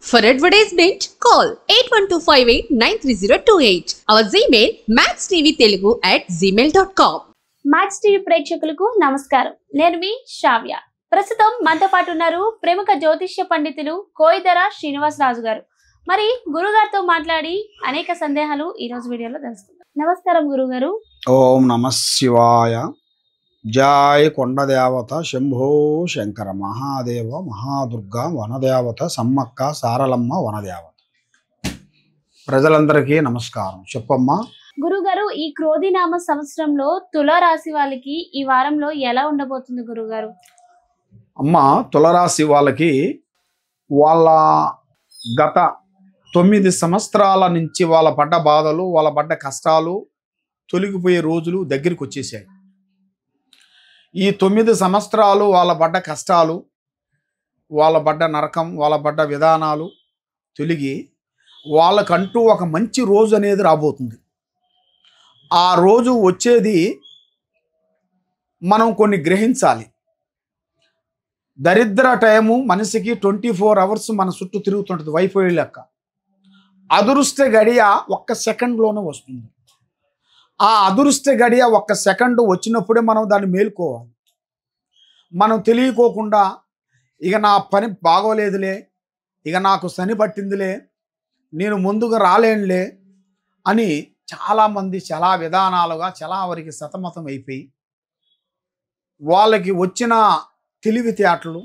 For advertisement, call 8125893028. Our Gmail maxtvtelugu@gmail.com. Max TV ప్రేక్షకులకు నమస్కారం. నేను మీ శ్రావ్య. ప్రస్తుతం మనతో పాటు ఉన్నారు ప్రముఖ జ్యోతిష్య పండితులు కోయిదర శ్రీనివాసరాజు గారు. మరి గురుగారితో మాట్లాడి అనేక సందేహాలు ఈ రోజు వీడియోలో తెలుసుకుందాం. నమస్కారం గురుగారు. ఓం నమః శివాయ. జయ కొండదేవత శంభో శంకర మహాదేవ మహాదుర్గా వనదేవత సమ్మక్క సారలమ్మ వనదేవత. ప్రజలందరికీ నమస్కారం. చెప్పమ్మా గురుగారు, ఈ క్రోధినామ సంవత్సరంలో తులారాశి వాళ్ళకి ఈ వారంలో ఎలా ఉండబోతుంది గురుగారు? అమ్మ, తులరాశి వాళ్ళకి వాళ్ళ గత 9 సంవత్సరాల నుంచి వాళ్ళ పడ్డ బాధలు, వాళ్ళ పడ్డ కష్టాలు తొలగిపోయే రోజులు దగ్గరికి వచ్చేసాయి. ఈ 9 సంవత్సరాలు వాళ్ళ పడ్డ కష్టాలు, వాళ్ళ పడ్డ నరకం, వాళ్ళ పడ్డ విధానాలు తొలగి వాళ్ళకంటూ ఒక మంచి రోజు అనేది రాబోతుంది. ఆ రోజు వచ్చేది మనం కొన్ని గ్రహించాలి. దరిద్ర టైము మనిషికి 24 అవర్స్ మన చుట్టూ తిరుగుతుంటుంది, వైఫై లెక్క. అదృష్ట గడియ ఒక్క సెకండ్లోనే వస్తుంది. ఆ అదృష్ట గడియ ఒక్క సెకండ్ వచ్చినప్పుడే మనం దాన్ని మేలుకోవాలి. మనం తెలియకోకుండా ఇక నా పని బాగోలేదులే, ఇక నాకు శని పట్టిందిలే, నేను ముందుగా రాలేనులే అని చాలామంది చాలా విధానాలుగా చాలా వరకు సతమతం అయిపోయి వాళ్ళకి వచ్చిన తెలివితేటలు,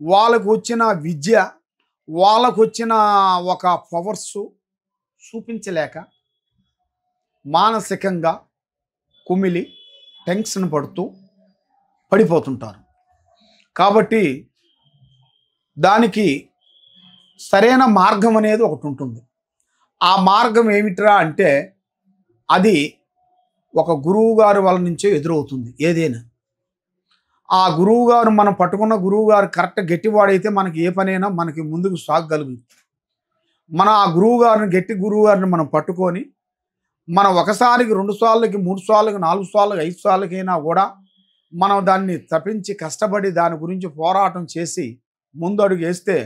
వాళ్ళకు వచ్చిన విద్య, వాళ్ళకు వచ్చిన ఒక పవర్స్ చూపించలేక మానసికంగా కుమిలి టెన్షన్ పడుతూ పడిపోతుంటారు. కాబట్టి దానికి సరైన మార్గం అనేది ఒకటి ఉంటుంది. ఆ మార్గం ఏమిట్రా అంటే అది ఒక గురువు గారి వాళ్ళ నుంచే ఎదురవుతుంది. ఏదైనా ఆ గురువు గారు, మనం పట్టుకున్న గురువు గారు కరెక్ట్ గట్టివాడైతే మనకి ఏ పనైనా మనకి ముందుకు సాగగలుగుతుంది. మన ఆ గురువు గారిని, గట్టి గురువు గారిని మనం పట్టుకొని మనం ఒకసారికి 2 సార్లకి 3 సార్లకి 4 సార్లకి 5 సార్లకైనా కూడా మనం దాన్ని తప్పించి కష్టపడి దాని గురించి పోరాటం చేసి ముందు అడుగు వేస్తే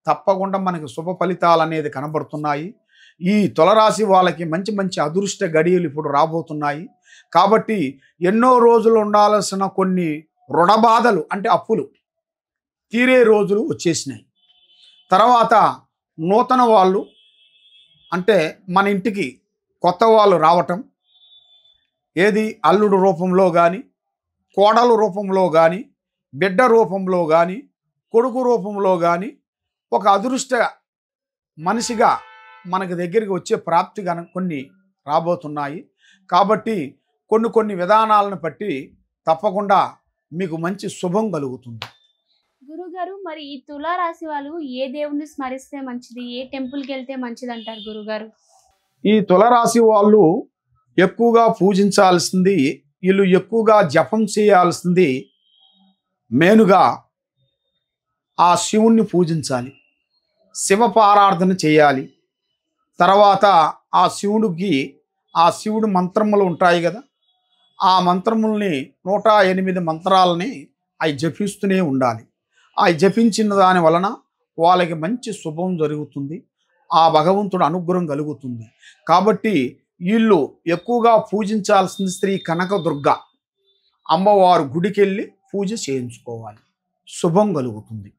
తప్పకుండా మనకి శుభ ఫలితాలు అనేది కనబడుతున్నాయి. ఈ తులరాశి వాళ్ళకి మంచి మంచి అదృష్ట గడియలు ఇప్పుడు రాబోతున్నాయి. కాబట్టి ఎన్నో రోజులు ఉండాల్సిన కొన్ని రుణ బాధలు అంటే అప్పులు తీరే రోజులు వచ్చేసినాయి. తర్వాత నూతన వాళ్ళు అంటే మన ఇంటికి కొత్త వాళ్ళు రావటం, ఏది అల్లుడు రూపంలో కానీ, కోడలు రూపంలో కానీ, బిడ్డ రూపంలో కానీ, కొడుకు రూపంలో కానీ ఒక అదృష్ట మనిషిగా మనకి దగ్గరికి వచ్చే ప్రాప్తి కొన్ని రాబోతున్నాయి. కాబట్టి కొన్ని విధానాలను బట్టి తప్పకుండా మీకు మంచి శుభం కలుగుతుంది. గురుగారు, మరి ఈ తులారాశి వాళ్ళు ఏ దేవుణ్ణి స్మరిస్తే మంచిది, ఏ టెంపుల్కి వెళ్తే మంచిది అంటారు గురుగారు? ఈ తులరాశి వాళ్ళు ఎక్కువగా పూజించాల్సింది, వీళ్ళు ఎక్కువగా జపం చేయాల్సింది మేనుగా ఆ శివుణ్ణి పూజించాలి, శివపారాధన చేయాలి. తర్వాత ఆ శివుడు మంత్రములు ఉంటాయి కదా, ఆ మంత్రముల్ని 108 మంత్రాలని అవి జపిస్తూనే ఉండాలి. అవి జపించిన దాని వలన వాళ్ళకి మంచి శుభం జరుగుతుంది, ఆ భగవంతుడు అనుగ్రహం కలుగుతుంది. కాబట్టి వీళ్ళు ఎక్కువగా పూజించాల్సిన శ్రీ కనకదుర్గ అమ్మవారు గుడికి వెళ్ళి పూజ చేయించుకోవాలి, శుభం కలుగుతుంది.